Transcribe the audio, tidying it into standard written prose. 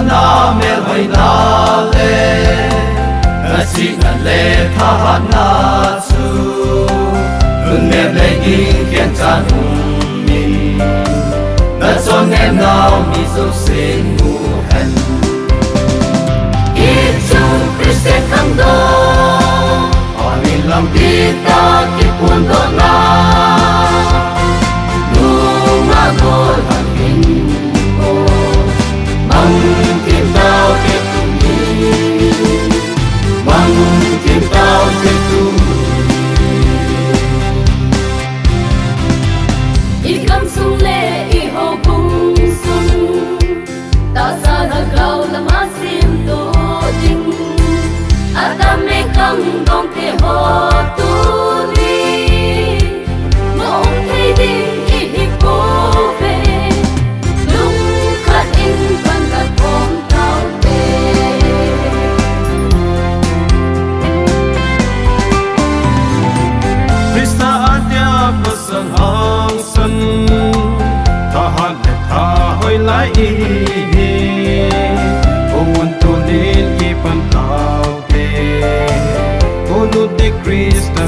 na mel hoi na le na si na le tha na chu luôn mel le ging kian chan mi na son em nào mi zo sen mu han Isu Kristen khang do Amin lam kita kipun do na Numa gol hangin ko Mang kim tao ke tumi Mang kim tao ke tumi Ikam sung le I ho bung sung Ta sa na gao la ma sim to ding Atame khang dong te ho tu ni Mong thei ding I hi po ve Lung khat in pan ka kom tao te Krista adya pasang hang san Tha han le tha hoi lai I Owun tu lin ki pan tao te Olu te Krista